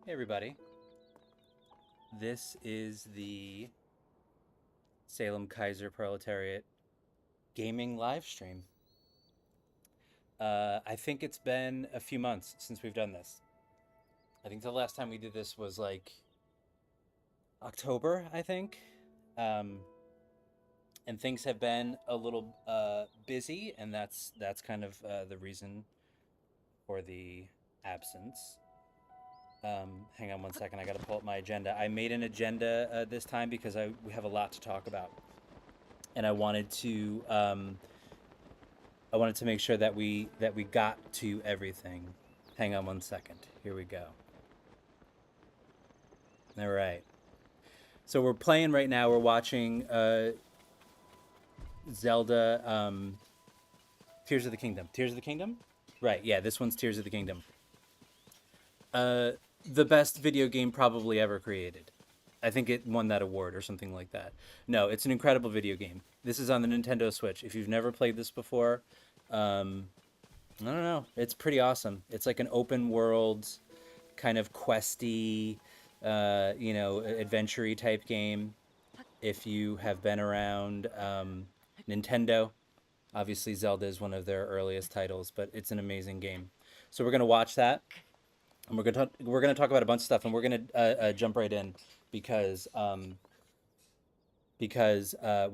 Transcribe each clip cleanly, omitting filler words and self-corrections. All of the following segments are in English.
Hey everybody, this is the Salem-Keizer Proletariat gaming live stream. I think it's been a few months since we've done this. I think the last time we did this was like October, I think. Um, and things have been a little busy, and that's kind of the reason for the absence. Hang on one second, I gotta pull up my agenda. I made an agenda this time because we have a lot to talk about, and I wanted to make sure that we got to everything. Hang on one second. Here we go. All right. So we're playing right now. We're watching Zelda Tears of the Kingdom. Tears of the Kingdom? Right. Yeah, this one's Tears of the Kingdom. The best video game probably ever created. I think it won that award or something like that. No, it's an incredible video game. This is on the Nintendo Switch. If you've never played this before, I don't know. It's pretty awesome. It's like an open world, kind of questy, adventure-y type game. If you have been around Nintendo, obviously Zelda is one of their earliest titles, but it's an amazing game. So we're gonna watch that, and we're gonna talk about a bunch of stuff, and we're gonna jump right in because we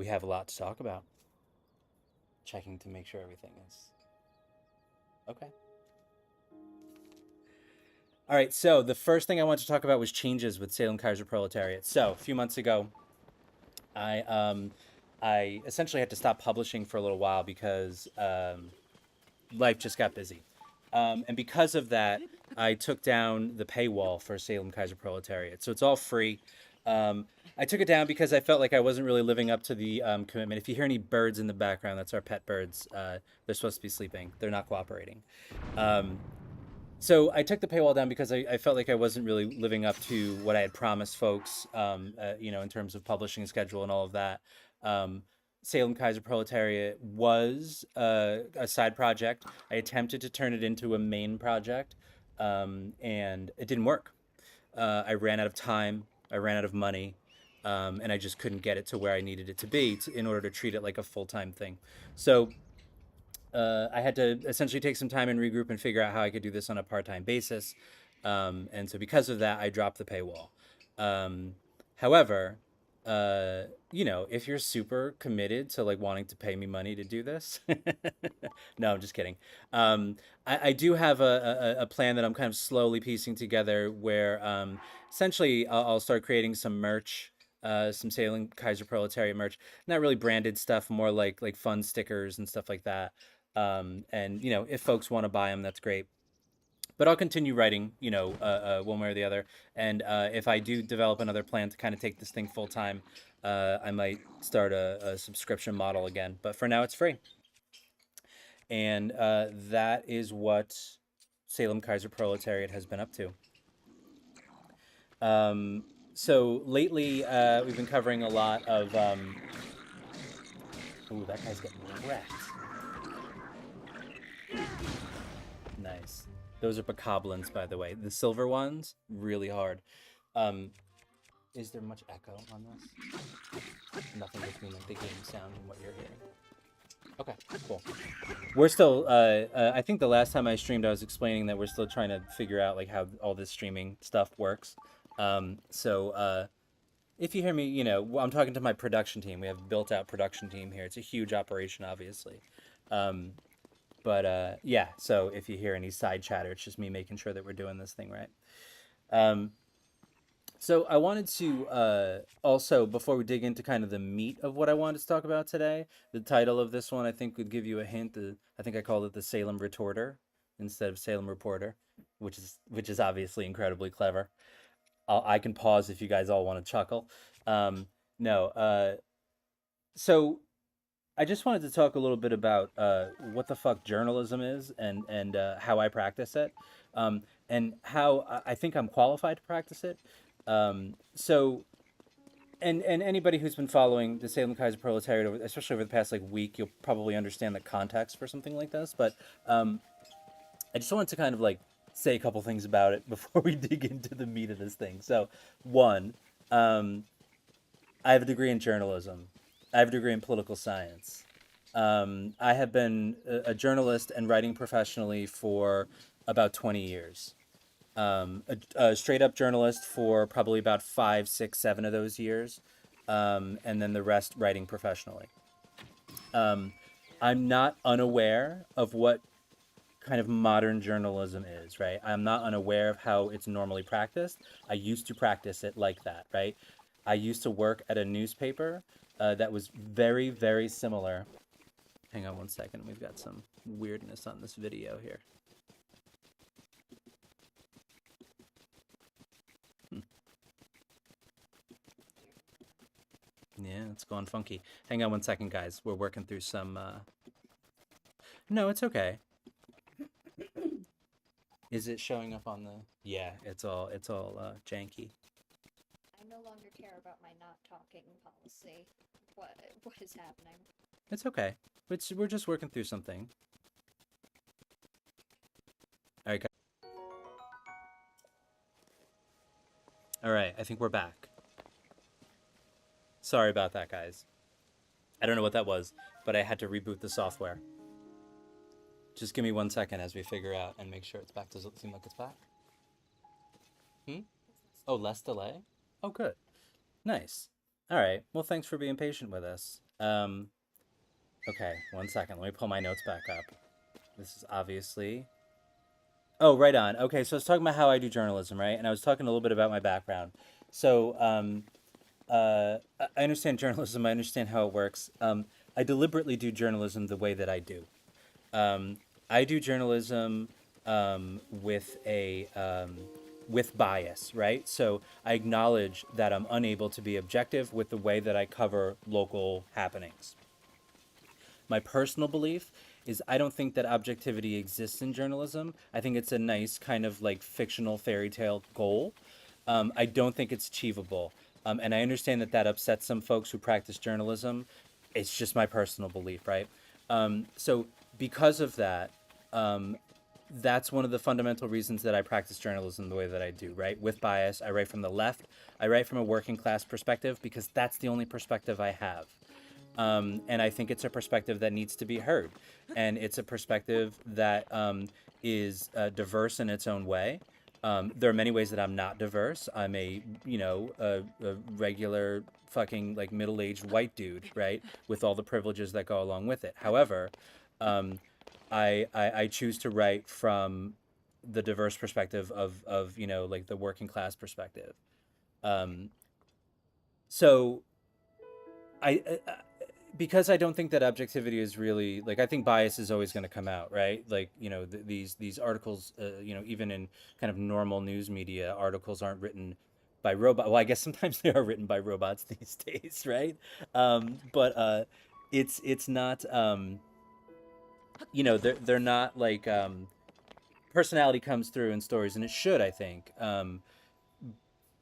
have a lot to talk about. Checking to make sure everything is okay. All right, so the first thing I want to talk about was changes with Salem-Keizer Proletariat. So a few months ago, I essentially had to stop publishing for a little while because life just got busy, and because of that, I took down the paywall for Salem-Keizer Proletariat. So it's all free. I took it down because I felt like I wasn't really living up to the commitment. If you hear any birds in the background, that's our pet birds. They're supposed to be sleeping. They're not cooperating. So I took the paywall down because I felt like I wasn't really living up to what I had promised folks, in terms of publishing schedule and all of that. Salem-Keizer Proletariat was a side project. I attempted to turn it into a main project, and it didn't work. I ran out of time. I ran out of money. And I just couldn't get it to where I needed it to be in order to treat it like a full-time thing. So I had to essentially take some time and regroup and figure out how I could do this on a part-time basis. And so because of that, I dropped the paywall. However, if you're super committed to like wanting to pay me money to do this, no, I'm just kidding. I do have a plan that I'm kind of slowly piecing together where essentially I'll start creating some merch, some Salem-Keizer Proletariat merch, not really branded stuff, more like fun stickers and stuff like that. And if folks want to buy them, that's great. But I'll continue writing, one way or the other. And if I do develop another plan to kind of take this thing full time, I might start a subscription model again. But for now, it's free. And that is what Salem-Keizer Proletariat has been up to. So lately, we've been covering a lot of. Ooh, that guy's getting wrecked. Nice. Those are bokoblins, by the way. The silver ones, really hard. Is there much echo on this? Nothing between like the game sound and what you're hearing. Okay, cool. We're still, I think the last time I streamed, I was explaining that we're still trying to figure out like how all this streaming stuff works. So if you hear me, I'm talking to my production team. We have a built-out production team here. It's a huge operation, obviously. But yeah, so if you hear any side chatter, it's just me making sure that we're doing this thing right. So I wanted to also, before we dig into kind of the meat of what I wanted to talk about today, the title of this one I think would give you a hint. I think I called it the Salem Retorter instead of Salem Reporter, which is obviously incredibly clever. I can pause if you guys all want to chuckle. No. So I just wanted to talk a little bit about what the fuck journalism is and how I practice it, and how I think I'm qualified to practice it. So, and anybody who's been following the Salem-Keizer Proletariat, especially over the past like week, you'll probably understand the context for something like this. But I just wanted to kind of like say a couple things about it before we dig into the meat of this thing. So, one, um, I have a degree in journalism. I have a degree in political science. I have been a journalist and writing professionally for about 20 years. A straight up journalist for probably about five, six, 7 of those years, and then the rest writing professionally. Um, I'm not unaware of what kind of modern journalism is, right? I'm not unaware of how it's normally practiced. I used to practice it like that, right? I used to work at a newspaper that was very, very similar. Hang on one second. We've got some weirdness on this video here. Yeah, it's gone funky. Hang on one second, guys. We're working through some. No, it's okay. Is it showing up on the? Yeah, it's all janky. I no longer care about my not talking policy. What is happening? It's okay. We're just working through something. All right, guys. All right, I think we're back. Sorry about that, guys. I don't know what that was, but I had to reboot the software. Just give me 1 second as we figure out and make sure it's back. Does it seem like it's back? Oh, less delay? Oh, good. Nice. All right. Well, thanks for being patient with us. Okay, 1 second. Let me pull my notes back up. This is obviously... Oh, right on. Okay, so I was talking about how I do journalism, right? And I was talking a little bit about my background. So, I understand journalism. I understand how it works. I deliberately do journalism the way that I do. Um, I do journalism with bias, right? So I acknowledge that I'm unable to be objective with the way that I cover local happenings. My personal belief is I don't think that objectivity exists in journalism. I think it's a nice kind of like fictional fairy tale goal. I don't think it's achievable. And I understand that that upsets some folks who practice journalism. It's just my personal belief, right? So because of that, um, that's one of the fundamental reasons that I practice journalism the way that I do, right? With bias, I write from the left. I write from a working class perspective because that's the only perspective I have. And I think it's a perspective that needs to be heard. And it's a perspective that is diverse in its own way. There are many ways that I'm not diverse. I'm a regular fucking like middle-aged white dude, right? With all the privileges that go along with it. However, um, I choose to write from the diverse perspective of like the working class perspective. Um, so I because I don't think that objectivity is really like I think bias is always going to come out, right? Like these articles, even in kind of normal news media, articles aren't written by robot. Well, I guess sometimes they are written by robots these days, right? But it's not they're not like personality comes through in stories, and it should, I think.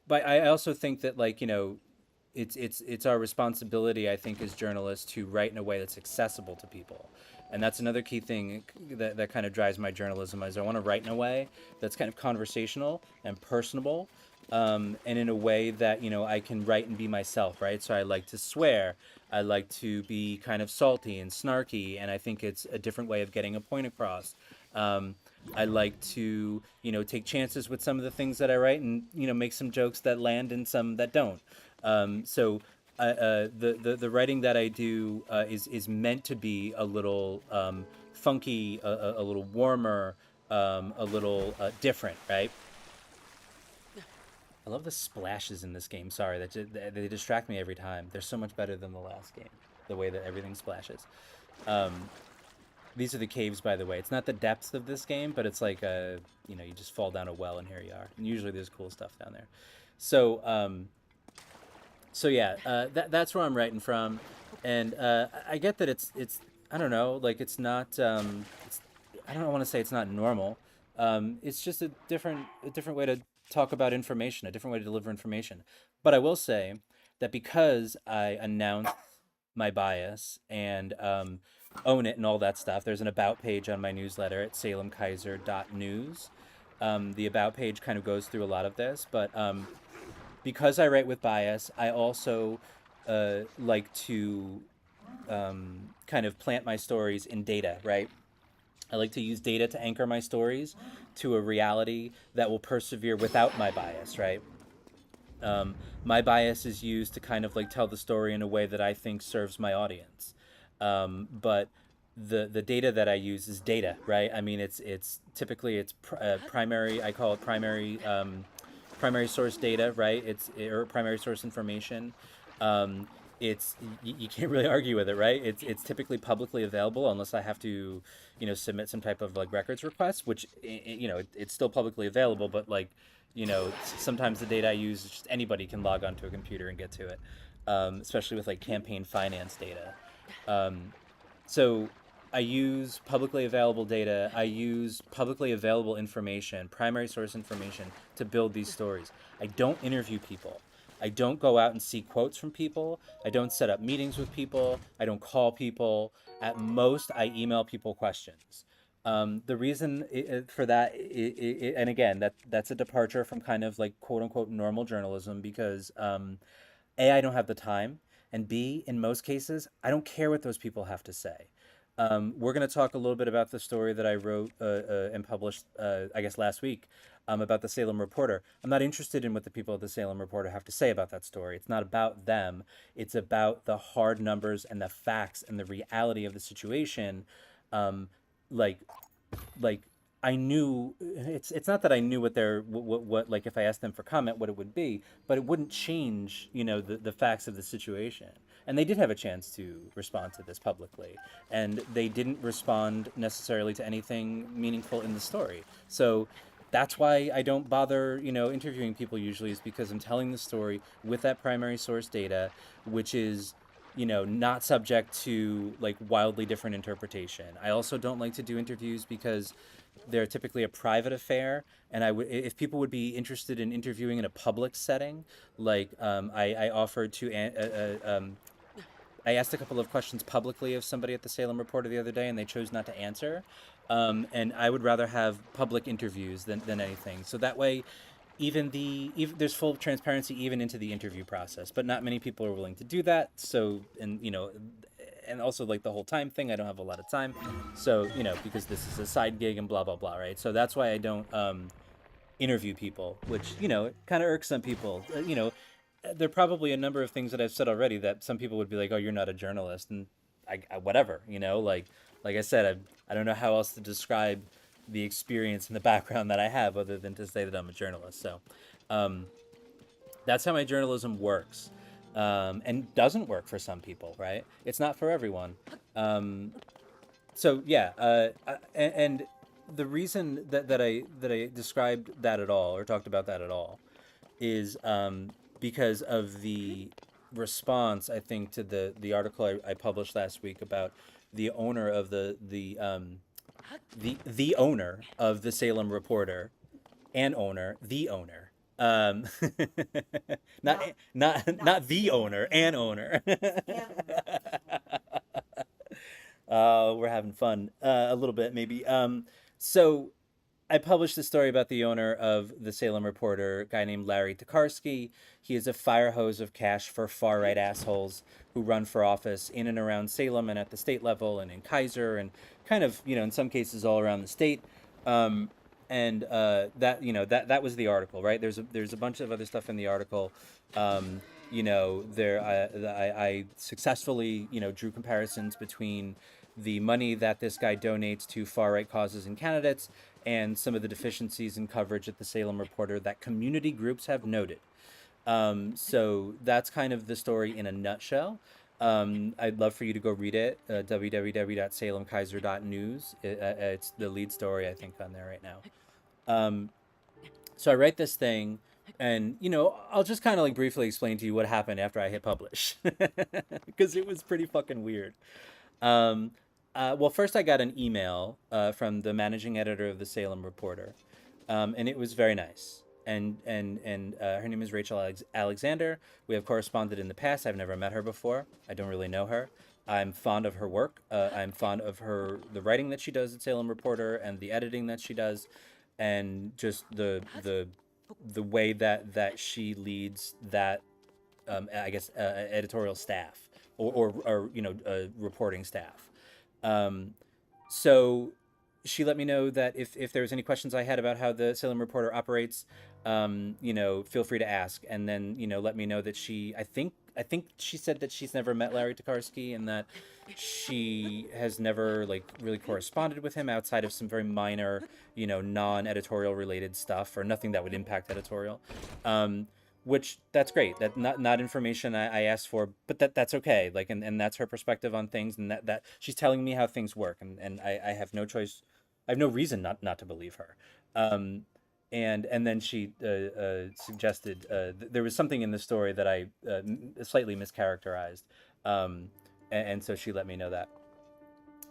But I also think that like it's our responsibility, I think, as journalists to write in a way that's accessible to people. And that's another key thing that kind of drives my journalism is I want to write in a way that's kind of conversational and personable, and in a way that, I can write and be myself, right? So I like to swear. I like to be kind of salty and snarky, and I think it's a different way of getting a point across. Um, I like to, take chances with some of the things that I write and, make some jokes that land and some that don't. The writing that I do is meant to be a little funky, a little warmer, a little different, right? I love the splashes in this game. Sorry, they distract me every time. They're so much better than the last game. The way that everything splashes. Um, these are the caves, by the way. It's not the depths of this game, but it's like you just fall down a well and here you are. And usually there's cool stuff down there. So so yeah, that's where I'm writing from, and I get that it's I don't know, like it's not I don't want to say it's not normal. It's just a different way to talk about information, a different way to deliver information. But I will say that because I announce my bias and own it and all that stuff, there's an about page on my newsletter at salemkeizer.news. The about page kind of goes through a lot of this, but because I write with bias, I also like to kind of plant my stories in data, right? I like to use data to anchor my stories to a reality that will persevere without my bias, right? My bias is used to kind of like tell the story in a way that I think serves my audience. But the data that I use is data, right? I mean, it's typically it's primary. I call it primary source data, right? Or primary source information. Um, it's you can't really argue with it, right? It's typically publicly available unless I have to, submit some type of like records request, which it's still publicly available, but like sometimes the data I use is just anybody can log onto a computer and get to it, especially with like campaign finance data. Um, so I use publicly available data. I use publicly available information, primary source information, to build these stories. I don't interview people. I don't go out and seek quotes from people. I don't set up meetings with people. I don't call people. At most, I email people questions. The reason for that, and again, that's a departure from kind of like quote unquote normal journalism because A, I don't have the time, and B, in most cases, I don't care what those people have to say. We're going to talk a little bit about the story that I wrote and published, I guess, last week about the Salem Reporter. I'm not interested in what the people at the Salem Reporter have to say about that story. It's not about them. It's about the hard numbers and the facts and the reality of the situation. Um, like like I knew it's not that I knew what their what like if I asked them for comment what it would be, but it wouldn't change the facts of the situation. And they did have a chance to respond to this publicly, and they didn't respond necessarily to anything meaningful in the story. So that's why I don't bother, interviewing people usually is because I'm telling the story with that primary source data, which is not subject to like wildly different interpretation. I also don't like to do interviews because they're typically a private affair, and if people would be interested in interviewing in a public setting, like I offered to I asked a couple of questions publicly of somebody at the Salem Reporter the other day, and they chose not to answer. And I would rather have public interviews than anything. So that way, even there's full transparency even into the interview process. But not many people are willing to do that. So and also like the whole time thing, I don't have a lot of time. So because this is a side gig and blah blah blah, right? So that's why I don't interview people, which it kind of irks some people. There are probably a number of things that I've said already that some people would be like, "Oh, you're not a journalist," and whatever, like I said, I don't know how else to describe the experience and the background that I have other than to say that I'm a journalist. So um, that's how my journalism works, and doesn't work for some people, right? It's not for everyone. Um, so yeah, and the reason that I described that at all or talked about that at all is because of the response I think to the article I published last week about the owner of the owner of the Salem Reporter, an owner, the owner. Um, not not the owner, an owner. We're having fun a little bit, maybe. So I published a story about the owner of the Salem Reporter, a guy named Larry Tokarski. He is a fire hose of cash for far right assholes who run for office in and around Salem and at the state level and in Keizer and kind of, in some cases all around the state. And that was the article, right? There's a bunch of other stuff in the article. I successfully drew comparisons between the money that this guy donates to far right causes and candidates and some of the deficiencies in coverage at the Salem Reporter that community groups have noted. So that's kind of the story in a nutshell. I'd love for you to go read it, www.salemkeizer.news. It's the lead story, I think, on there right now. So I write this thing, and I'll just kind of like briefly explain to you what happened after I hit publish, because it was pretty fucking weird. Well, first I got an email from the managing editor of the Salem Reporter, and it was very nice. And her name is Rachel Alexander. We have corresponded in the past. I've never met her before. I don't really know her. I'm fond of her work. I'm fond of the writing that she does at Salem Reporter and the editing that she does. and just the way that she leads that I guess editorial staff or reporting staff. Um, so she let me know that if there was any questions I had about how the Salem Reporter operates, feel free to ask. And then let me know that I think she said that she's never met Larry Tokarski and that she has never like really corresponded with him outside of some very minor, non-editorial related stuff or nothing that would impact editorial. Which that's great. That not information I asked for, but that's okay. Like and that's her perspective on things, and that she's telling me how things work, and I have no choice. I have no reason not to believe her. Um, and then she suggested there was something in the story that I slightly mischaracterized, and so she let me know that.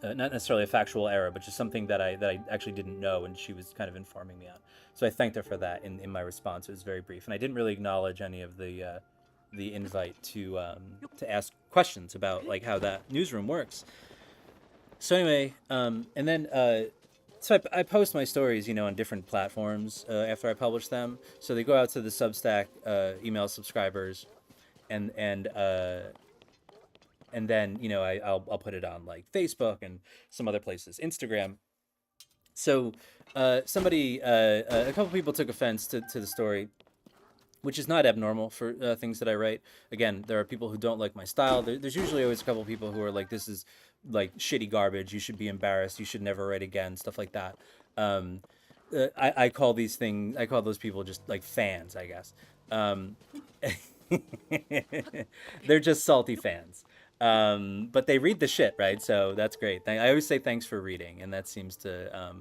Not necessarily a factual error, but just something that I actually didn't know, and she was kind of informing me on. So I thanked her for that in my response. It was very brief, and I didn't really acknowledge any of the invite to ask questions about like how that newsroom works. So anyway, and then so I post my stories, on different platforms after I publish them. So they go out to the Substack email subscribers, and and then I'll put it on like Facebook and some other places, Instagram. So a couple people took offense to the story, which is not abnormal for things that I write. Again, there are people who don't like my style. There's usually always a couple people who are like, this is like shitty garbage. You should be embarrassed. You should never write again. Stuff like that. Um, I call I call those people just like fans, I guess. Um, they're just salty fans. But they read the shit, right? So that's great. I always say thanks for reading, and that seems to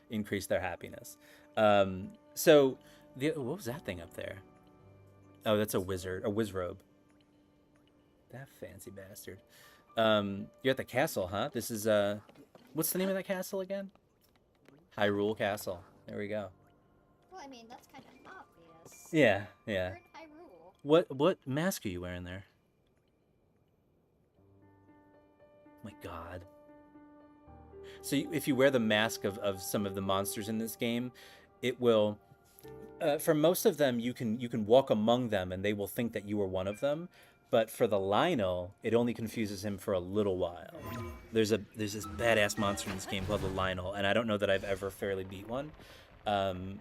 increase their happiness. So, what was that thing up there? Oh, that's a wizard, a wizrobe. That fancy bastard. You're at the castle, huh? This is what's the name of that castle again? Hyrule Castle. There we go. Well, I mean, that's kind of obvious. Yeah, yeah. We're in Hyrule. What mask are you wearing there? My God. So if you wear the mask of some of the monsters in this game, it will. For most of them, you can walk among them and they will think that you are one of them. But for the Lionel, it only confuses him for a little while. There's this badass monster in this game called the Lionel, and I don't know that I've ever fairly beat one. Um,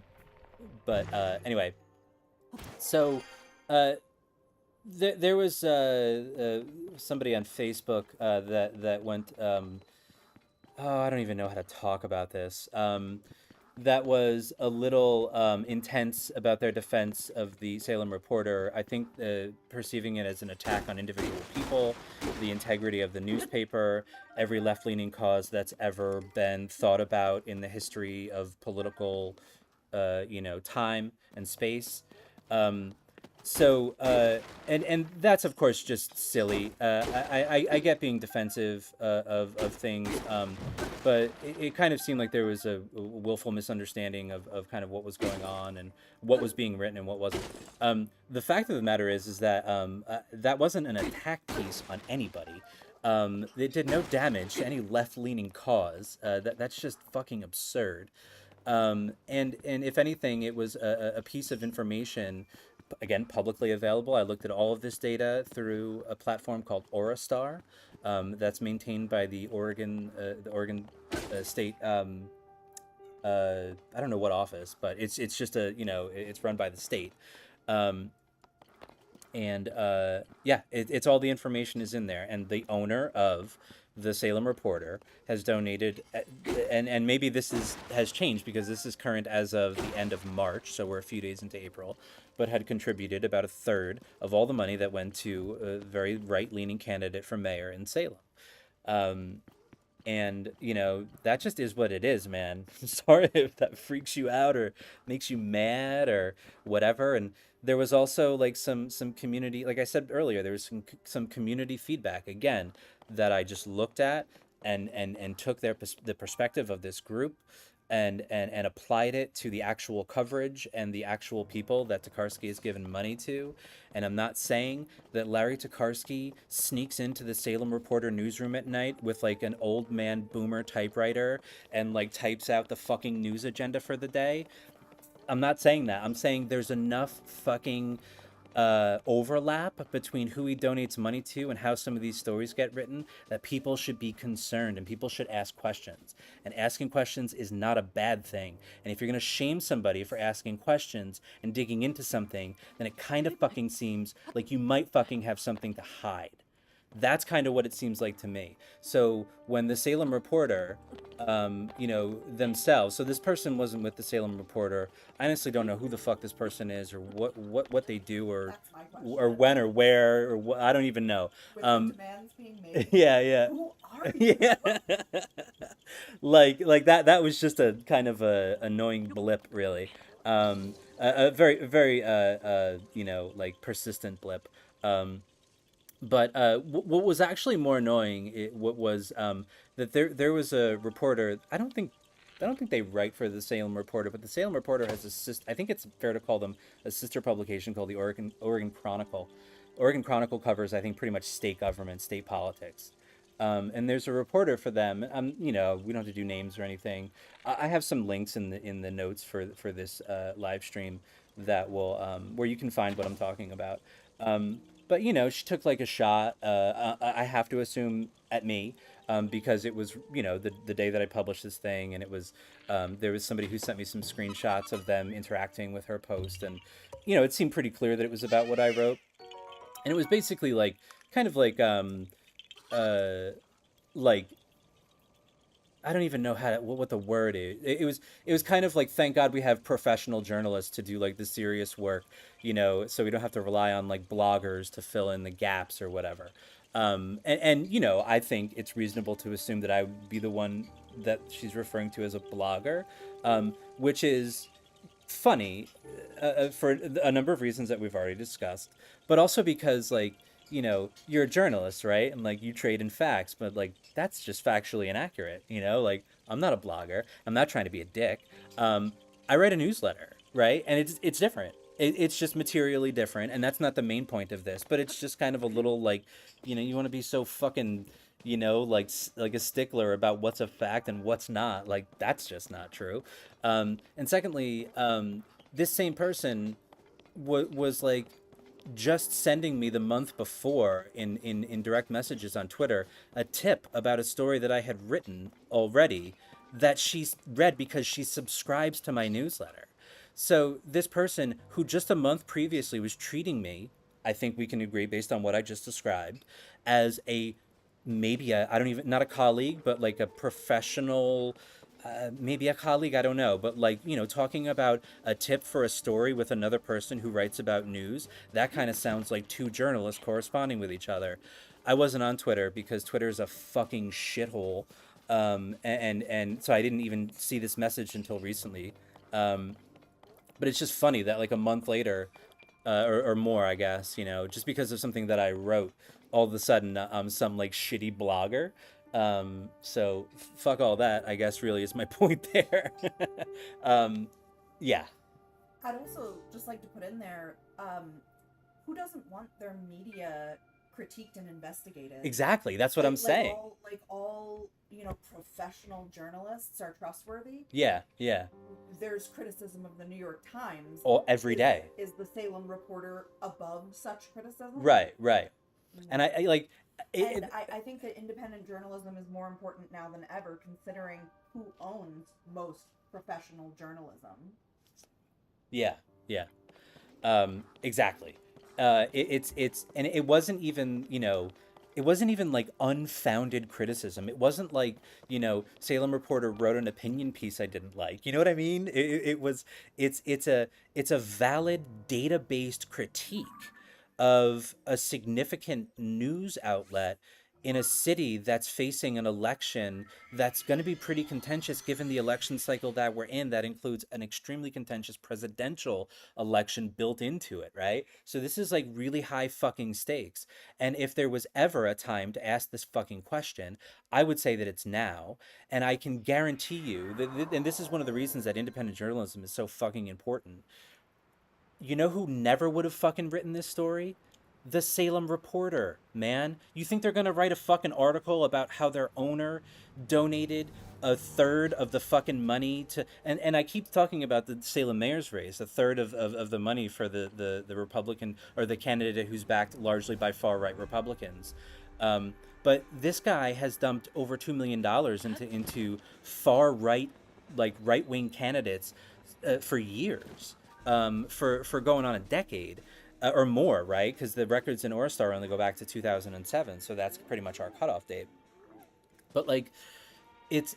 but anyway, so there was somebody on Facebook that went. Oh, I don't even know how to talk about this. That was a little intense about their defense of the Salem Reporter. I think perceiving it as an attack on individual people, the integrity of the newspaper, every left-leaning cause that's ever been thought about in the history of political, time and space. Um, and that's of course just silly. I get being defensive of things, but it kind of seemed like there was a willful misunderstanding of kind of what was going on and what was being written and what wasn't. The fact of the matter is that that wasn't an attack piece on anybody. It did no damage to any left-leaning cause. That's just fucking absurd. And if anything, it was a piece of information, again, publicly available. I looked at all of this data through a platform called Aurastar, that's maintained by the Oregon State. I don't know what office, but it's just it's run by the state. Um, and yeah, it's all the information is in there, and the owner of the Salem Reporter has donated, and maybe has changed because this is current as of the end of March, so we're a few days into April, but had contributed about a third of all the money that went to a very right-leaning candidate for mayor in Salem. Um, and that just is what it is, man. I'm sorry if that freaks you out or makes you mad or whatever. And there was also like some community, like I said earlier, there was some community feedback again that I just looked at and took the perspective of this group, and applied it to the actual coverage and the actual people that Tokarski has given money to. And I'm not saying that Larry Tokarski sneaks into the Salem Reporter newsroom at night with like an old man boomer typewriter and like types out the fucking news agenda for the day. I'm not saying that. I'm saying there's enough fucking overlap between who he donates money to and how some of these stories get written that people should be concerned and people should ask questions. And asking questions is not a bad thing. And if you're going to shame somebody for asking questions and digging into something, then it kind of fucking seems like you might fucking have something to hide. That's kind of what it seems like to me. So when the Salem Reporter, themselves. So this person wasn't with the Salem Reporter. I honestly don't know who the fuck this person is or what they do That's my question. or when or where or what. I don't even know. With the demands being made. Yeah. Who are you? Yeah. like that was just a kind of a annoying blip, really. A very very like persistent blip. But what was actually more annoying, what was that there was a reporter. I don't think they write for the Salem Reporter, but the Salem Reporter has I think it's fair to call them a sister publication called the Oregon Chronicle. Oregon Chronicle covers, I think, pretty much state government, state politics. And there's a reporter for them. We don't have to do names or anything. I have some links in the notes for this live stream that will where you can find what I'm talking about. But she took like a shot. I have to assume at me, because it was the day that I published this thing, and it was there was somebody who sent me some screenshots of them interacting with her post, and it seemed pretty clear that it was about what I wrote, and it was basically like kind of uh, like I don't even know what the word is. It was kind of like, thank God we have professional journalists to do like the serious work, so we don't have to rely on like bloggers to fill in the gaps or whatever. And I think it's reasonable to assume that I would be the one that she's referring to as a blogger, which is funny for a number of reasons that we've already discussed, but also because like you're a journalist, right? And like you trade in facts, but like that's just factually inaccurate. Like I'm not a blogger. I'm not trying to be a dick. I write a newsletter, right? And it's different. It's just materially different, and that's not the main point of this. But it's just kind of a little like, you want to be so fucking, like a stickler about what's a fact and what's not. Like that's just not true. And secondly, this same person was like just sending me the month before in direct messages on Twitter a tip about a story that I had written already that she's read because she subscribes to my newsletter. So this person who just a month previously was treating me, I think we can agree based on what I just described, as a maybe a, I don't even, not a colleague, but like a professional, maybe a colleague, I don't know, but like, talking about a tip for a story with another person who writes about news, that kind of sounds like two journalists corresponding with each other. I wasn't on Twitter because Twitter is a fucking shithole. And so I didn't even see this message until recently. But it's just funny that like a month later, or more, I guess, just because of something that I wrote, all of a sudden I'm some like shitty blogger. So fuck all that, I guess, really is my point there. Yeah, I'd also just like to put in there, who doesn't want their media critiqued and investigated? exactly. That's what I'm saying. All professional journalists are trustworthy. Yeah. There's criticism of the New York Times. Or every day. Is the Salem Reporter above such criticism? Right. And I like And I think that independent journalism is more important now than ever, considering who owns most professional journalism. Yeah. Exactly. It's and it wasn't even, it wasn't even like unfounded criticism. It wasn't like, Salem Reporter wrote an opinion piece I didn't like. You know what I mean? It's a valid data-based critique of a significant news outlet in a city that's facing an election that's going to be pretty contentious given the election cycle that we're in, that includes an extremely contentious presidential election built into it, right? So this is like really high fucking stakes. And if there was ever a time to ask this fucking question, I would say that it's now. And I can guarantee you that, and this is one of the reasons that independent journalism is so fucking important. You know who never would have fucking written this story? The Salem Reporter, man. You think they're gonna write a fucking article about how their owner donated a third of the fucking money to, and I keep talking about the Salem mayor's race, a third of the money for the Republican, or the candidate who's backed largely by far right Republicans. But this guy has dumped over $2 million into far right, like right wing candidates for years, for going on a decade. Or more, right? Because the records in Orstar only go back to 2007, so that's pretty much our cutoff date. But like, it's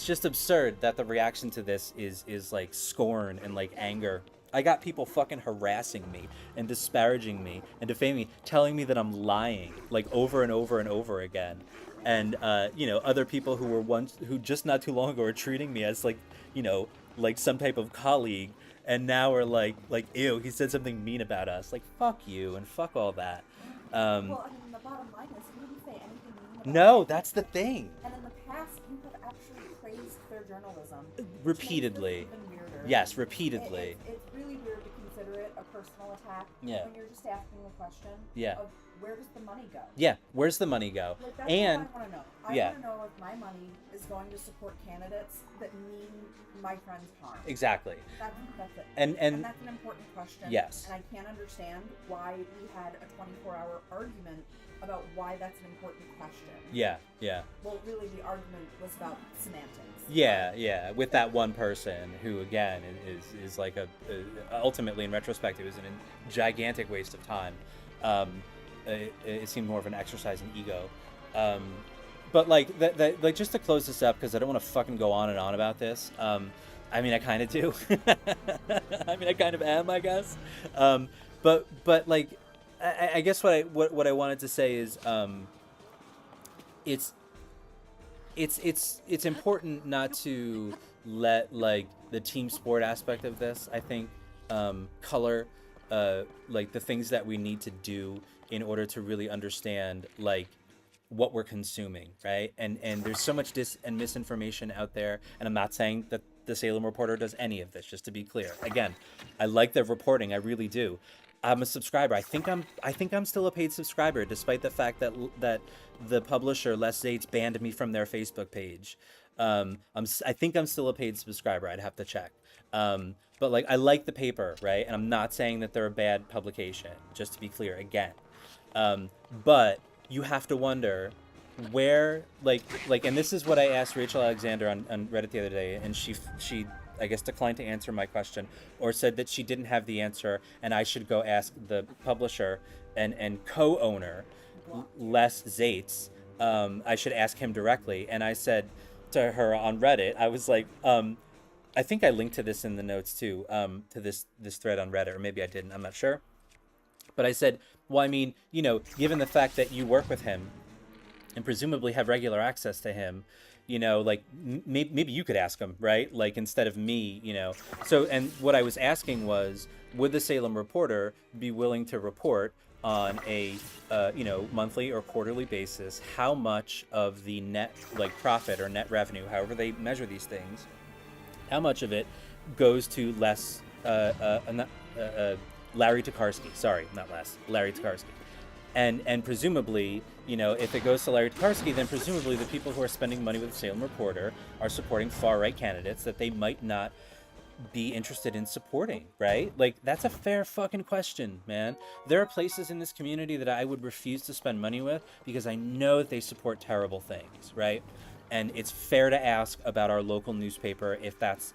just absurd that the reaction to this is like scorn and like anger. I got people fucking harassing me and disparaging me and defaming me, telling me that I'm lying, like over and over and over again. And you know, other people who just not too long ago were treating me as like, you know, like some type of colleague, and now are like ew, he said something mean about us. Like, fuck you and fuck all that. Well, I mean, the bottom line is you didn't say anything mean about No, it. that's the thing. And in the past, you have actually praised their journalism. which makes this Repeatedly. even weirder. Yes, repeatedly. It's really weird to consider it a personal attack Yeah. when you're just asking a question Yeah. of where does the money go? Yeah, where's the money go? Like, that's And what I want to know. I yeah. want to know if my money is going to support candidates that mean my friends harm. exactly. That's it. And that's an important question. Yes. And I can't understand why we had a 24-hour argument about why that's an important question. yeah, yeah. Well, really, the argument was about semantics. Yeah, with that one person who, again, is like ultimately, in retrospect, it was a gigantic waste of time. It seemed more of an exercise in ego. But like, like, just to close this up, because I don't want to fucking go on and on about this. I mean, I kind of do. I mean, I kind of am, I guess. But like, I guess what I wanted to say is, it's important not to let like the team sport aspect of this, I think, color like the things that we need to do in order to really understand like what we're consuming, right? And there's so much dis and misinformation out there, and I'm not saying that the Salem Reporter does any of this, just to be clear. Again, I like their reporting, I really do. I'm a subscriber. I think I'm still a paid subscriber, despite the fact that the publisher Les Zates banned me from their Facebook page. I think I'm still a paid subscriber. I'd have to check. But like, I like the paper, right? And I'm not saying that they're a bad publication, just to be clear again. But you have to wonder where, like, and this is what I asked Rachel Alexander on Reddit the other day, and she I guess declined to answer my question, or said that she didn't have the answer and I should go ask the publisher and co-owner Les Zates. I should ask him directly. And I said to her on Reddit, I was like, I think I linked to this in the notes too, to this thread on Reddit, or maybe I didn't, I'm not sure. But I said, well, I mean, you know, given the fact that you work with him and presumably have regular access to him, you know, like maybe you could ask him, right? Like, instead of me, you know. So, and what I was asking was, would the Salem Reporter be willing to report on a you know, monthly or quarterly basis how much of the net, like, profit or net revenue, however they measure these things, how much of it goes to Larry Tokarski. Sorry, not Les, Larry Tokarski. And presumably, you know, if it goes to Larry Tokarski, then presumably the people who are spending money with the Salem Reporter are supporting far-right candidates that they might not be interested in supporting, right? Like, that's a fair fucking question, man. There are places in this community that I would refuse to spend money with because I know that they support terrible things, right? And it's fair to ask about our local newspaper if that's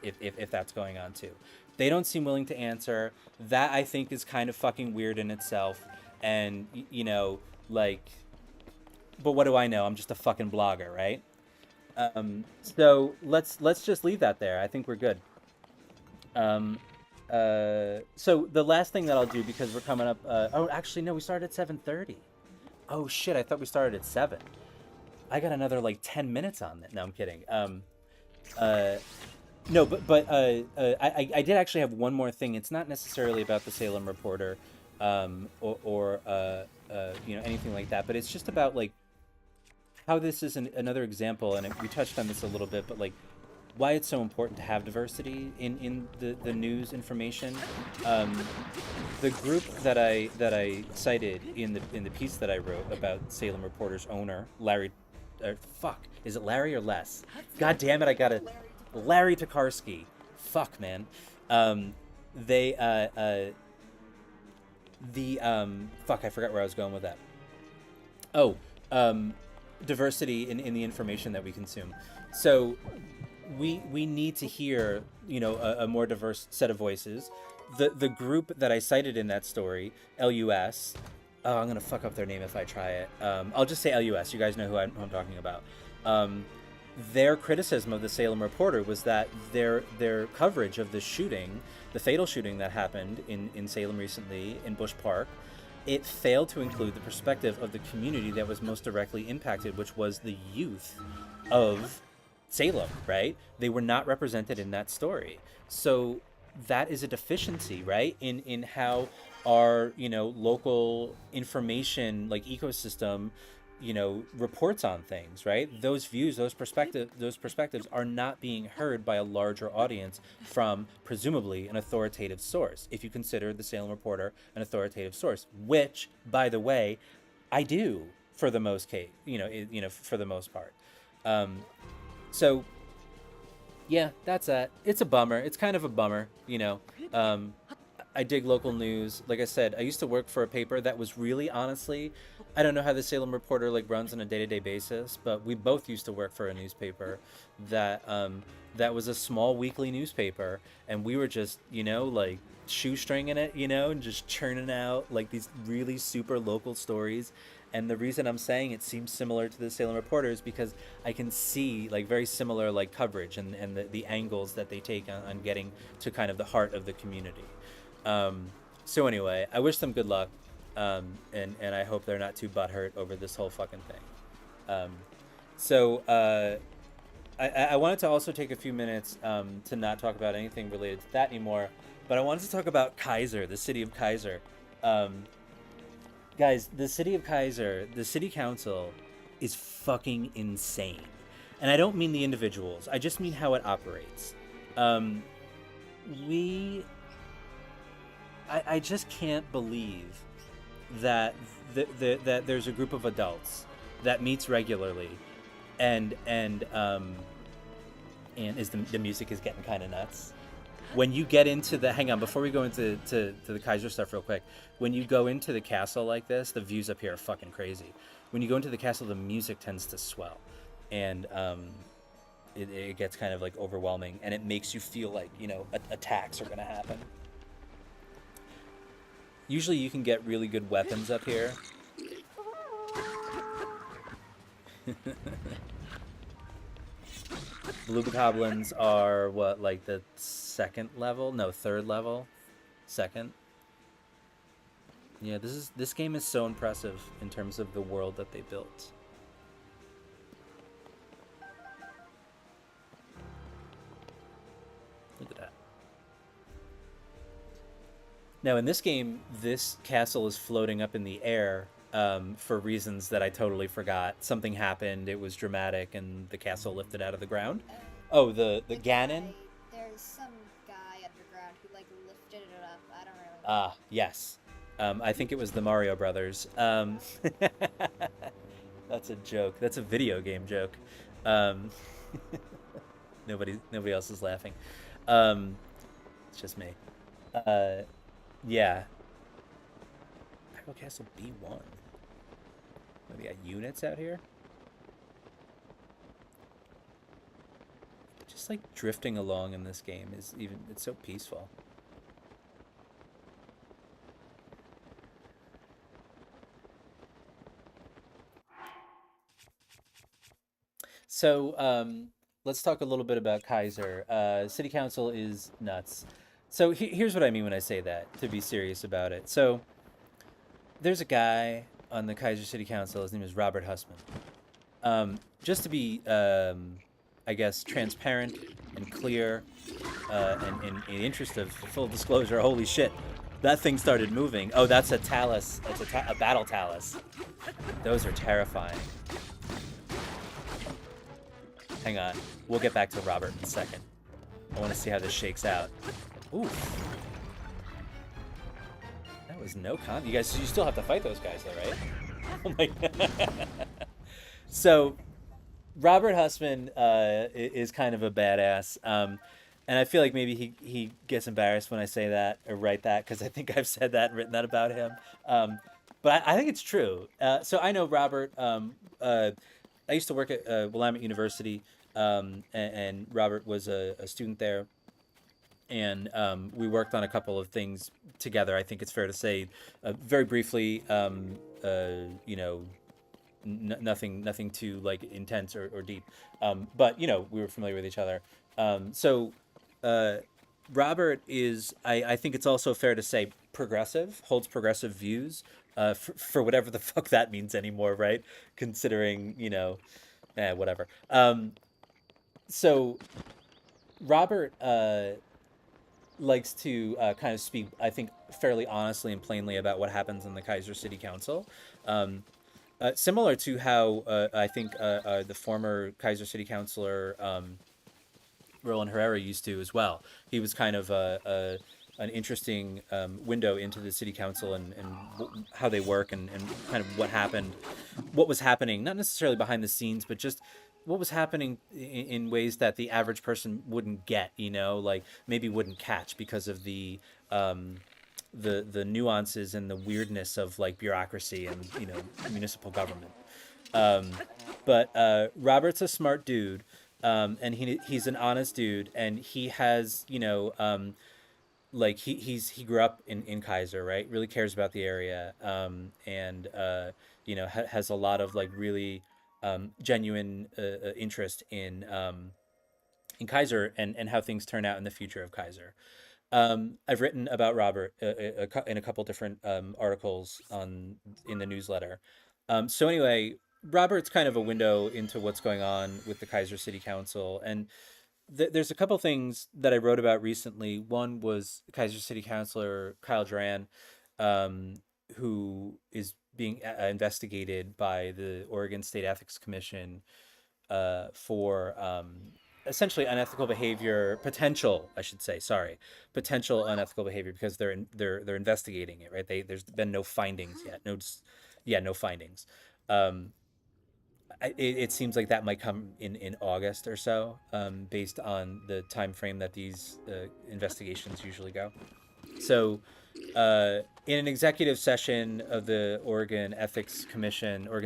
going on too. They don't seem willing to answer. That, I think, is kind of fucking weird in itself. And, you know, like, but what do I know? I'm just a fucking blogger, right? So let's just leave that there. I think we're good. So the last thing that I'll do, because we're coming up, oh, actually, no, we started at 7:30. Oh shit! I thought we started at 7. I got another like 10 minutes on that. No, I'm kidding. Uh, no, I did actually have one more thing. It's not necessarily about the Salem Reporter, or anything like that. But it's just about like how this is another example, and we touched on this a little bit, but like why it's so important to have diversity in the news information. The group that I cited in the piece that I wrote about Salem Reporter's owner, Larry, fuck, is it Larry or Les? God damn it, I got it. Larry Tokarski. Fuck, man. They fuck, I forgot where I was going with that. Oh, diversity in the information that we consume. So we need to hear, a more diverse set of voices. The group that I cited in that story, LUS, oh, I'm gonna fuck up their name if I try it. I'll just say LUS. You guys know who I'm talking about. Their criticism of the Salem Reporter was that their coverage of the shooting, the fatal shooting that happened in Salem recently in Bush Park, it failed to include the perspective of the community that was most directly impacted, which was the youth of Salem, right? They were not represented in that story. So that is a deficiency, right? In how our, local information like ecosystem, reports on things, right? Those views, those perspectives are not being heard by a larger audience from presumably an authoritative source. If you consider the Salem Reporter an authoritative source, which, by the way, I do for the most case, for the most part. So yeah, that's that. It's a bummer. It's kind of a bummer, I dig local news. Like I said, I used to work for a paper that was really, honestly, I don't know how the Salem Reporter like runs on a day-to-day basis, but we both used to work for a newspaper that that was a small weekly newspaper, and we were just, like shoestringing it, and just churning out like these really super local stories. And the reason I'm saying it seems similar to the Salem Reporter is because I can see like very similar like coverage and the angles that they take on getting to kind of the heart of the community. So anyway, I wish them good luck, and I hope they're not too butthurt over this whole fucking thing. I wanted to also take a few minutes to not talk about anything related to that anymore, but I wanted to talk about Keizer, the city of Keizer. Guys, the city of Keizer, the city council is fucking insane. And I don't mean the individuals, I just mean how it operates. I just can't believe that that there's a group of adults that meets regularly, and is the music is getting kind of nuts. When you get into the, hang on, before we go into the Keizer stuff real quick, when you go into the castle like this, the views up here are fucking crazy. When you go into the castle, the music tends to swell, and it gets kind of like overwhelming, and it makes you feel like, attacks are gonna happen. Usually you can get really good weapons up here. Blue goblins are what, like the second level? No, third level? Second? Yeah, this game is so impressive in terms of the world that they built. Look at that. Now in this game, this castle is floating up in the air for reasons that I totally forgot. Something happened, it was dramatic, and the castle lifted out of the ground. Oh, the Ganon? There's some guy underground who like lifted it up. I don't really know. Ah, yes. I think it was the Mario Brothers. That's a joke. That's a video game joke. Nobody else is laughing. It's just me. Yeah. Hyrule Castle B1. We got units out here. Just like drifting along in this game is it's so peaceful. So let's talk a little bit about Keizer. City Council is nuts. So here's what I mean when I say that, to be serious about it. So there's a guy on the Keizer City Council. His name is Robert Hussman. Just to be, I guess, transparent and clear, and in the interest of full disclosure, holy shit, that thing started moving. Oh, that's a talus. That's a battle talus. Those are terrifying. Hang on. We'll get back to Robert in a second. I want to see how this shakes out. Oof. That was no con. You guys, you still have to fight those guys, though, right? Oh my god. So, Robert Hussman is kind of a badass. And I feel like maybe he gets embarrassed when I say that or write that, because I think I've said that and written that about him. But I think it's true. So I know Robert. I used to work at Willamette University, and Robert was a student there. And we worked on a couple of things together. I think it's fair to say, very briefly, you know, nothing too like intense or deep. But you know, we were familiar with each other. So Robert is, I think it's also fair to say, progressive, holds progressive views, for whatever the fuck that means anymore, right? Considering, you know, whatever. So Robert likes to kind of speak, I think, fairly honestly and plainly about what happens in the Keizer City Council. Similar to how I think the former Keizer City Councilor Roland Herrera used to as well. He was kind of an interesting window into the city council and how they work and kind of what was happening, not necessarily behind the scenes, but just what was happening in ways that the average person wouldn't get, you know, like maybe wouldn't catch because of the nuances and the weirdness of like bureaucracy and, you know, municipal government. But Robert's a smart dude, and he's an honest dude, and he has, you know, like he grew up in Keizer, right? Really cares about the area, and you know, has a lot of like really genuine interest in Keizer and how things turn out in the future of Keizer. I've written about Robert in a couple different articles in the newsletter. So anyway, Robert's kind of a window into what's going on with the Keizer City Council, and there's a couple things that I wrote about recently. One was Keizer City Councilor Kyle Duran, who is being investigated by the Oregon State Ethics Commission for essentially unethical behavior, potential, I should say, sorry, potential unethical behavior, because they're investigating it, right? There's been no findings yet, no findings. It seems like that might come in August or so, based on the time frame that these investigations usually go. So, in an executive session of the Oregon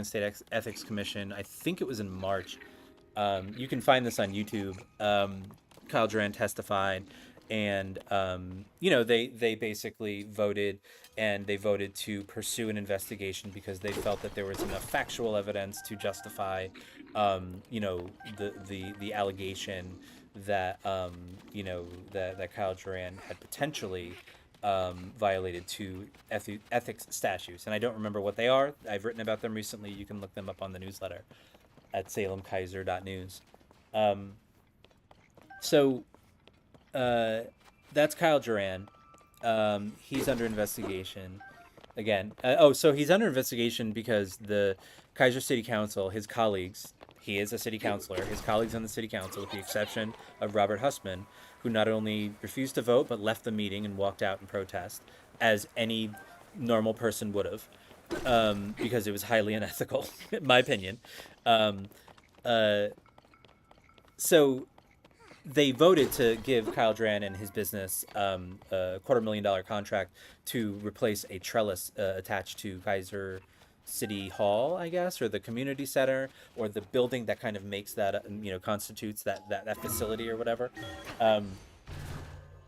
State Ethics Commission, I think it was in March. You can find this on YouTube. Kyle Duran testified, and you know, they basically voted, and they voted to pursue an investigation because they felt that there was enough factual evidence to justify, you know, the allegation that you know, that Kyle Duran had potentially violated two ethics statutes, and I don't remember what they are. I've written about them recently. You can look them up on the newsletter at Salem-Keizer.news. So that's Kyle Duran. He's under investigation again. So he's under investigation because the Keizer City Council, his colleagues, he is a city councilor, his colleagues on the city council, with the exception of Robert Hussman, who not only refused to vote but left the meeting and walked out in protest, as any normal person would have, because it was highly unethical, in my opinion. So they voted to give Kyle Duran and his business a $250,000 contract to replace a trellis attached to Keizer City Hall, I guess, or the community center, or the building that kind of makes that, you know, constitutes that facility or whatever.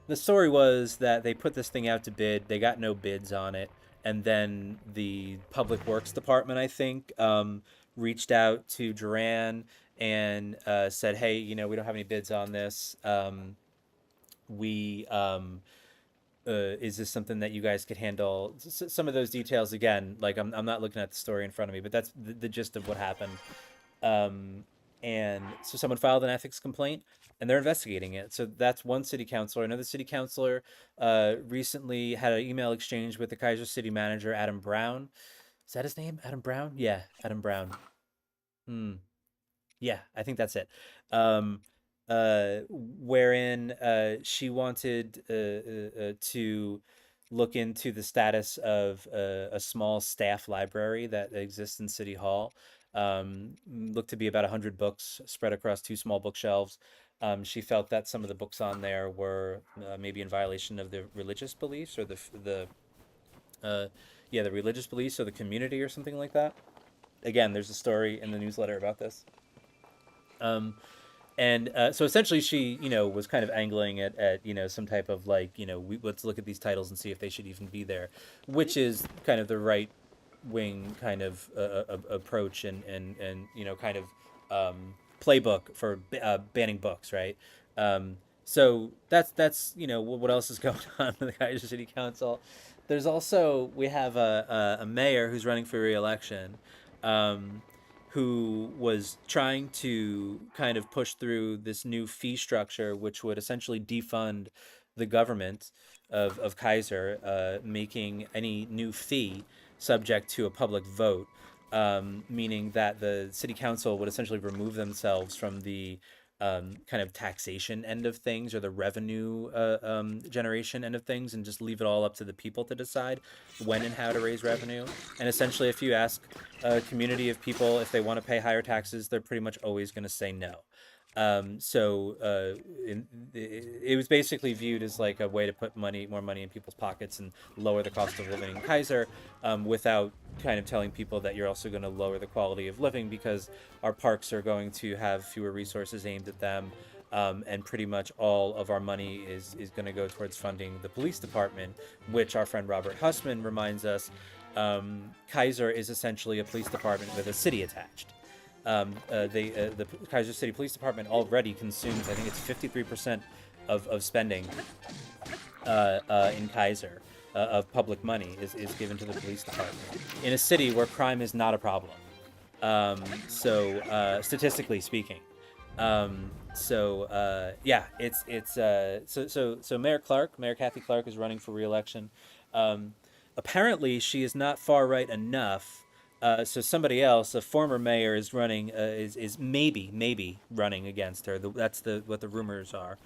The story was that they put this thing out to bid. They got no bids on it. And then the Public Works Department, I think, reached out to Duran and said, hey, you know, we don't have any bids on this. We is this something that you guys could handle? Some of those details again, like I'm not looking at the story in front of me, but that's the gist of what happened. And so someone filed an ethics complaint and they're investigating it. So that's one city councilor. Another city councilor recently had an email exchange with the Keizer city manager, Adam Brown. Is that his name? Adam Brown? Yeah, Adam Brown. Yeah, I think that's it. Wherein she wanted to look into the status of a small staff library that exists in City Hall. Looked to be about 100 books spread across two small bookshelves. She felt that some of the books on there were maybe in violation of the religious beliefs or the religious beliefs or the community or something like that. Again, there's a story in the newsletter about this. And so essentially she, was kind of angling at some type of like, let's look at these titles and see if they should even be there, which is kind of the right wing kind of approach and kind of playbook for banning books, right? So that's what else is going on with the Keizer City Council. There's also, we have a mayor who's running for re-election, who was trying to kind of push through this new fee structure, which would essentially defund the government of Keizer, making any new fee subject to a public vote, meaning that the city council would essentially remove themselves from the kind of taxation end of things or the revenue generation end of things and just leave it all up to the people to decide when and how to raise revenue. And essentially, if you ask a community of people if they want to pay higher taxes, they're pretty much always going to say no. It was basically viewed as like a way to put more money in people's pockets and lower the cost of living in Keizer, without kind of telling people that you're also going to lower the quality of living because our parks are going to have fewer resources aimed at them. And pretty much all of our money is going to go towards funding the police department, which our friend Robert Hussman reminds us, Keizer is essentially a police department with a city attached. The Keizer City Police Department already consumes, I think it's 53% of spending in Keizer of public money is given to the police department in a city where crime is not a problem. Statistically speaking. So Mayor Kathy Clark is running for re-election. Apparently she is not far right enough. So somebody else, a former mayor, is running. Is maybe running against her. That's what the rumors are.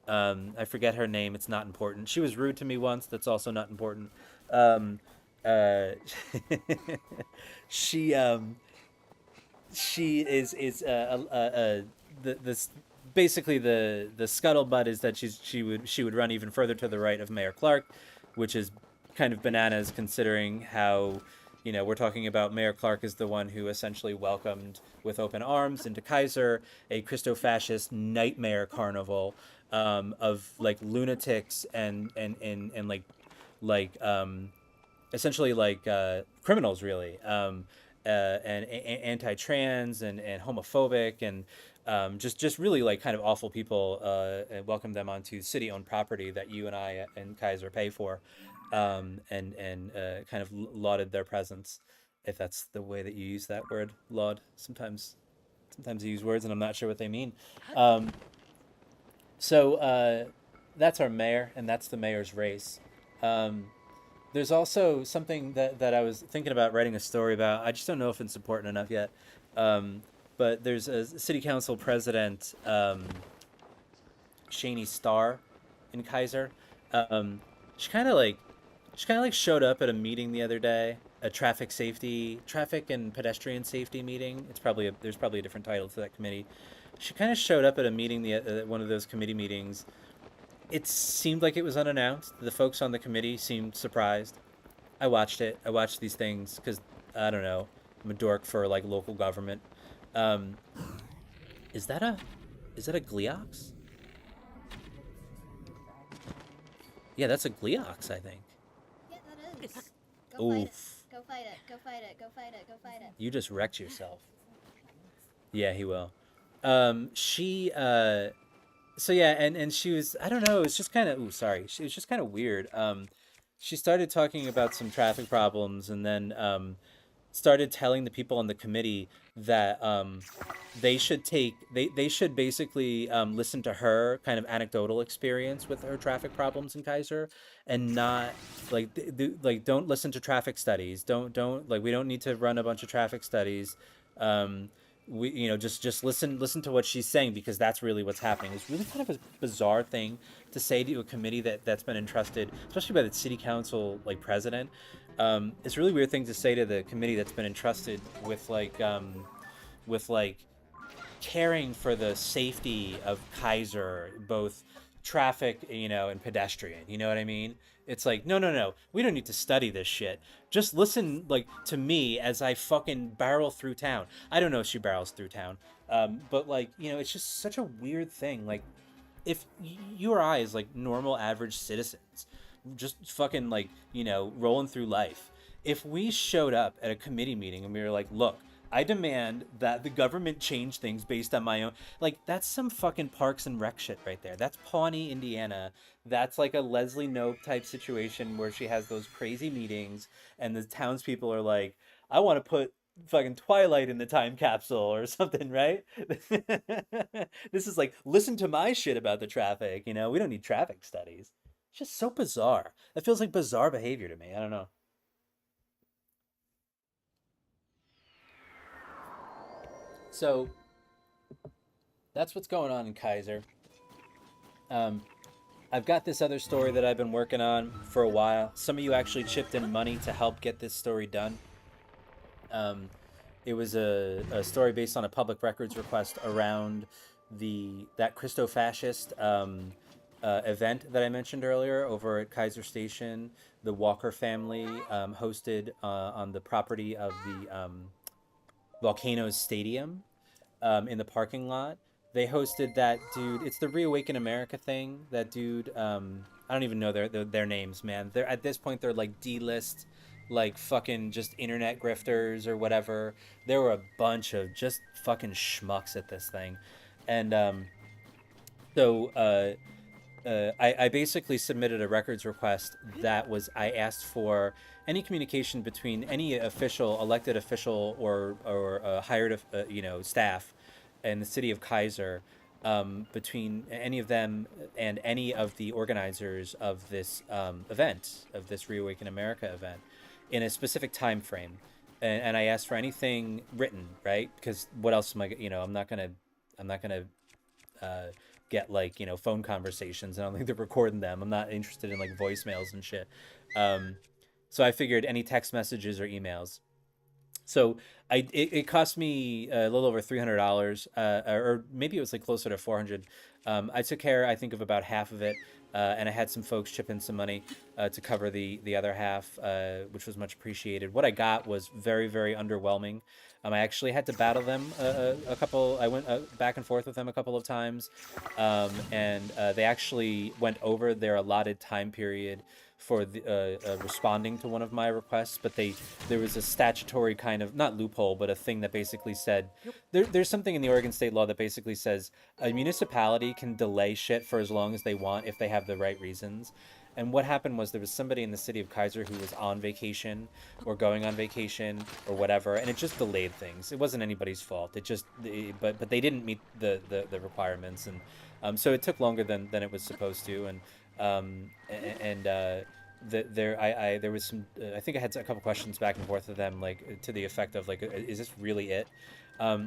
I forget her name. It's not important. She was rude to me once. That's also not important. She is basically the scuttlebutt is that she would run even further to the right of Mayor Clark, which is kind of bananas considering how. We're talking about Mayor Clark is the one who essentially welcomed with open arms into Keizer a Christo-fascist nightmare carnival of like lunatics and essentially like criminals really, and anti-trans and homophobic and just really like kind of awful people, and welcomed them onto city-owned property that you and I and Keizer pay for. And kind of lauded their presence, if that's the way that you use that word, laud. Sometimes you use words and I'm not sure what they mean. So that's our mayor, and that's the mayor's race. There's also something that I was thinking about writing a story about. I just don't know if it's important enough yet. But there's a city council president, Shani Starr, in Keizer. She kind of like showed up at a meeting the other day, a traffic and pedestrian safety meeting. There's probably a different title to that committee. She kind of showed up at a meeting, one of those committee meetings. It seemed like it was unannounced. The folks on the committee seemed surprised. I watched it. I watched these things because, I don't know, I'm a dork for like local government. Is that a Gleox? Yeah, that's a Gleox, I think. Yeah, that is. Oof. Go fight it. Go fight it. Go fight it. Go fight it. You just wrecked yourself. Yeah, he will. So yeah, and she was, I don't know, it's just kind of, ooh, sorry, she was just kind of weird. She started talking about some traffic problems, and then started telling the people on the committee that they should basically listen to her kind of anecdotal experience with her traffic problems in Kaiser, and not like like don't listen to traffic studies. Don't like, we don't need to run a bunch of traffic studies. Um, we, just listen to what she's saying, because that's really what's happening. It's really kind of a bizarre thing to say to a committee that's been entrusted, especially by the city council like president. It's a really weird thing to say to the committee that's been entrusted with like caring for the safety of Kaiser, both traffic, and pedestrian. You know what I mean? It's like, no, no, no. We don't need to study this shit. Just listen, like, to me as I fucking barrel through town. I don't know if she barrels through town, but like, it's just such a weird thing. Like, if you or I, as like normal average citizens, just fucking like, rolling through life, if we showed up at a committee meeting and we were like, look, I demand that the government change things based on my own, like, that's some fucking Parks and Rec shit right there. That's Pawnee, Indiana. That's like a Leslie Knope type situation where she has those crazy meetings and the townspeople are like, I want to put fucking Twilight in the time capsule or something, right? This is like, listen to my shit about the traffic, we don't need traffic studies. It's just so bizarre. That feels like bizarre behavior to me. I don't know. So that's what's going on in Kaiser. Um, I've got this other story that I've been working on for a while. Some of you actually chipped in money to help get this story done. Um, it was a story based on a public records request around that Christo-fascist event that I mentioned earlier over at Kaiser Station. The Walker family hosted on the property of the Volcanoes Stadium in the parking lot. They hosted that dude. It's the Reawaken America thing. That dude. I don't even know their names, man. They're at this point they're like D-list, like fucking just internet grifters or whatever. There were a bunch of just fucking schmucks at this thing, and I basically submitted a records request that was, I asked for any communication between any official, elected official, or hired staff in the city of Kaiser, between any of them and any of the organizers of this event, of this Reawaken America event, in a specific time frame. And I asked for anything written, right? Because what else am I? I'm not gonna uh, get like phone conversations. I don't think they're recording them. I'm not interested in like voicemails and shit. Um, so I figured any text messages or emails. So it cost me a little over $300, or maybe it was like closer to 400. I took care, I think, of about half of it, and I had some folks chip in some money to cover the other half, which was much appreciated. What I got was very, very underwhelming. I actually had to battle them a couple. I went back and forth with them a couple of times, and they actually went over their allotted time period for responding to one of my requests, but there was a statutory kind of, not loophole, but a thing that basically said there's something in the Oregon state law that basically says a municipality can delay shit for as long as they want if they have the right reasons. And what happened was there was somebody in the city of Kaiser who was on vacation or going on vacation or whatever, and it just delayed things. It wasn't anybody's fault. But they didn't meet the requirements, and so it took longer than it was supposed to, and there was some, I think I had a couple questions back and forth with them, like to the effect of like, is this really it?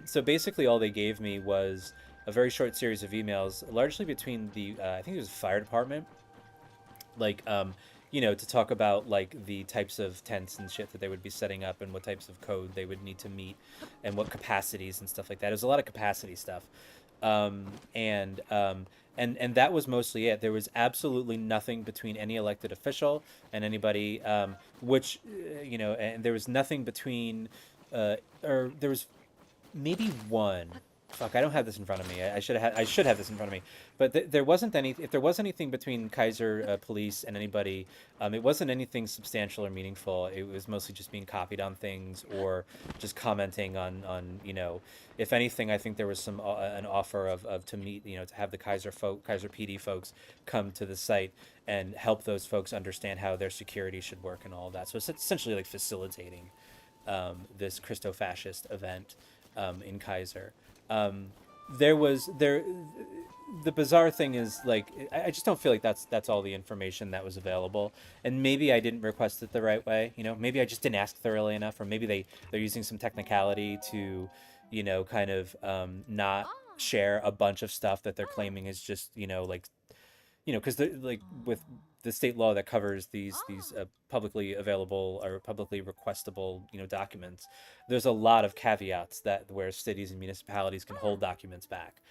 So basically all they gave me was a very short series of emails, largely between the I think it was the fire department, like to talk about like the types of tents and shit that they would be setting up and what types of code they would need to meet and what capacities and stuff like that. It was a lot of capacity stuff. And that was mostly it. There was absolutely nothing between any elected official and anybody, and there was nothing between, or there was maybe one fuck, I don't have this in front of me. I should have this in front of me. But there wasn't any. If there was anything between Kaiser police and anybody, it wasn't anything substantial or meaningful. It was mostly just being copied on things or just commenting on If anything, I think there was an offer of to meet, to have the Kaiser PD folks come to the site and help those folks understand how their security should work and all of that. So it's essentially like facilitating this Christo-fascist event in Kaiser. There was there The bizarre thing is, like, I just don't feel like that's all the information that was available, and maybe I didn't request it the right way. Maybe I just didn't ask thoroughly enough, or maybe they're using some technicality to kind of not share a bunch of stuff that they're claiming is just like because like with the state law that covers these publicly available or publicly requestable documents, there's a lot of caveats that where cities and municipalities can hold documents back.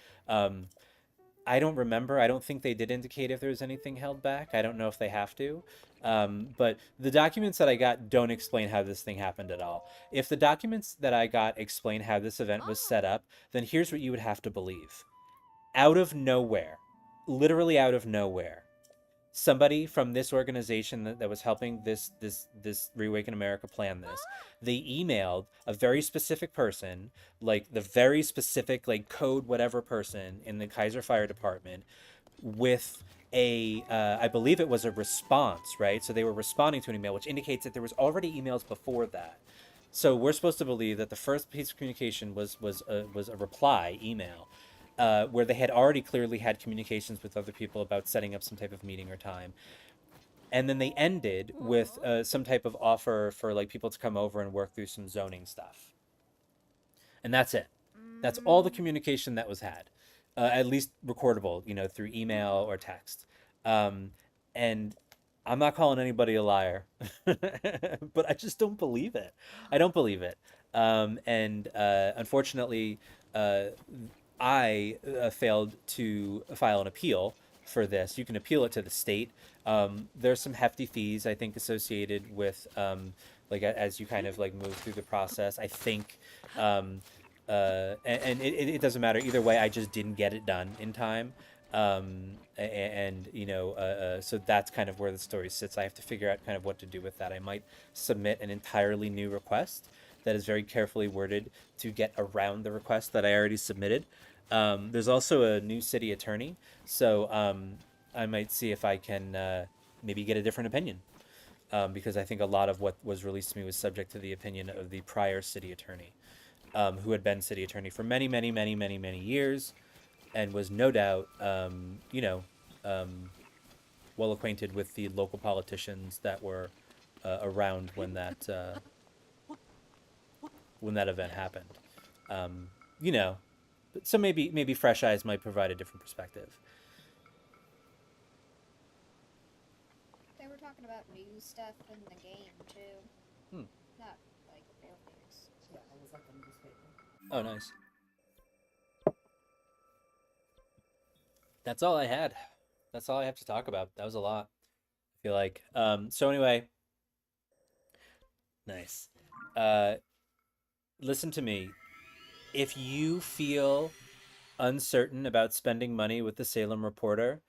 I don't remember. I don't think they did indicate if there was anything held back. I don't know if they have to. But the documents that I got don't explain how this thing happened at all. If the documents that I got explain how this event was set up, then here's what you would have to believe. Out of nowhere, literally out of nowhere, somebody from this organization that was helping this Reawaken America plan this, they emailed a very specific person, like the very specific like code whatever person in the Kaiser Fire Department, with I believe it was a response, right? So they were responding to an email, which indicates that there was already emails before that. So we're supposed to believe that the first piece of communication was a reply email, where they had already clearly had communications with other people about setting up some type of meeting or time. And then they ended with some type of offer for like people to come over and work through some zoning stuff. And that's it. That's all the communication that was had, at least recordable, through email or text. And I'm not calling anybody a liar, but I just don't believe it. I don't believe it. And unfortunately, I failed to file an appeal for this. You can appeal it to the state. There's some hefty fees, I think, associated with like as you kind of like move through the process. I think, and it doesn't matter either way. I just didn't get it done in time. So that's kind of where the story sits. I have to figure out kind of what to do with that. I might submit an entirely new request that is very carefully worded to get around the request that I already submitted. There's also a new city attorney, so I might see if I can maybe get a different opinion, because I think a lot of what was released to me was subject to the opinion of the prior city attorney, who had been city attorney for many, many, many, many, many years, and was no doubt, well acquainted with the local politicians that were around when that event happened. So maybe fresh eyes might provide a different perspective. They were talking about news stuff in the game too. Not like real news. Yeah, I was at the newspaper. Oh, nice. That's all I had. That's all I have to talk about. That was a lot, I feel like. So anyway, nice. Listen to me. If you feel uncertain about spending money with the Salem Reporter,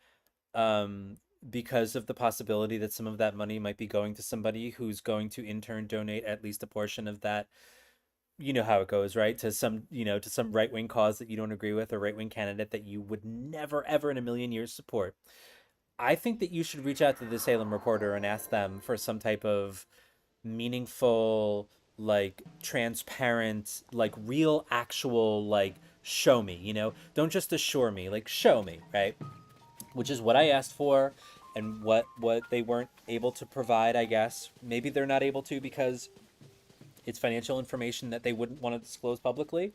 because of the possibility that some of that money might be going to somebody who's going to in turn donate at least a portion of that, you know how it goes, right? To some right-wing cause that you don't agree with, or right-wing candidate that you would never, ever in a million years support. I think that you should reach out to the Salem Reporter and ask them for some type of meaningful, like transparent, like real, actual, like show me, don't just assure me, like show me, right? Which is what I asked for, and what they weren't able to provide, I guess. Maybe they're not able to because it's financial information that they wouldn't want to disclose publicly.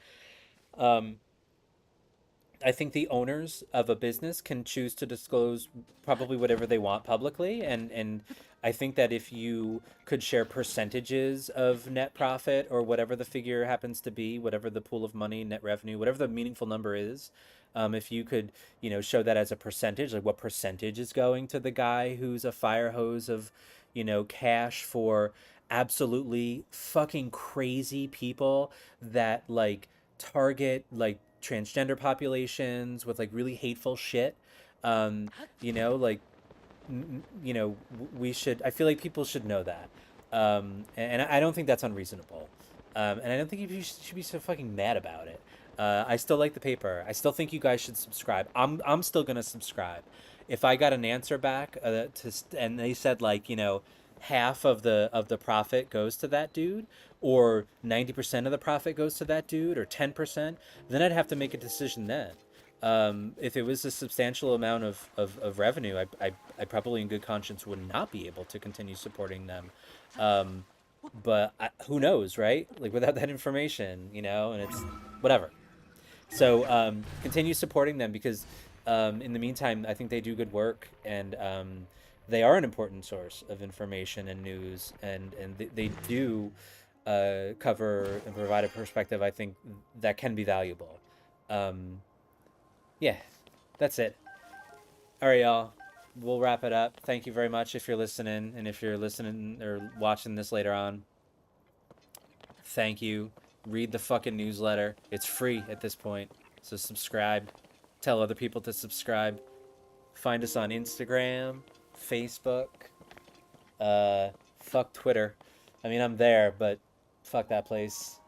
I think the owners of a business can choose to disclose probably whatever they want publicly, and I think that if you could share percentages of net profit or whatever the figure happens to be, whatever the pool of money, net revenue, whatever the meaningful number is, if you could, show that as a percentage, like what percentage is going to the guy who's a fire hose of, cash for absolutely fucking crazy people that like target like transgender populations with like really hateful shit. You know, like you know, we should. I feel like people should know that, and I don't think that's unreasonable. And I don't think you should be so fucking mad about it. I still like the paper. I still think you guys should subscribe. I'm still gonna subscribe. If I got an answer back and they said like half of the profit goes to that dude, or 90% of the profit goes to that dude, or 10%, then I'd have to make a decision then. If it was a substantial amount of revenue, I probably in good conscience would not be able to continue supporting them. But who knows, right? Like without that information, and it's whatever. So continue supporting them because in the meantime, I think they do good work, and they are an important source of information and news, and they do cover and provide a perspective I think that can be valuable. Yeah, that's it. All right, y'all. We'll wrap it up. Thank you very much if you're listening, and if you're listening or watching this later on, thank you. Read the fucking newsletter. It's free at this point, so subscribe. Tell other people to subscribe. Find us on Instagram, Facebook. Fuck Twitter. I mean, I'm there, but fuck that place.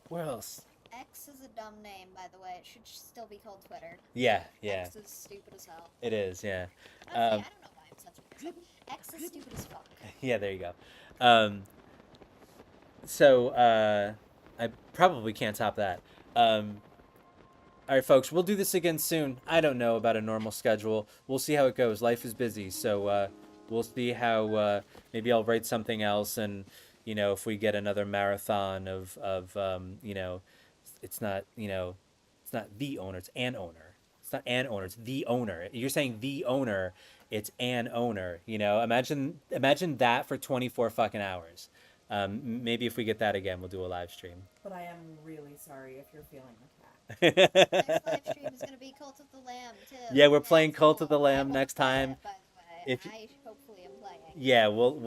Where else? X is a dumb name, by the way. It should still be called Twitter. Yeah. X is stupid as hell. It is, yeah. Honestly, I don't know why I'm censoring myself. X is stupid as fuck. Yeah, there you go. So I probably can't top that. All right, folks, we'll do this again soon. I don't know about a normal schedule. We'll see how it goes. Life is busy, so we'll see how. Maybe I'll write something else, and if we get another marathon of it's not it's not the owner, it's an owner. It's not an owner, it's the owner. You're saying the owner, it's an owner. Imagine that for 24 fucking hours. Maybe if we get that again, we'll do a live stream. But I am really sorry if you're feeling attacked. Next live stream is going to be Cult of the Lamb, too. Yeah, we're playing Cult of the Lamb next time. By the way, If I hopefully am playing. Yeah, we'll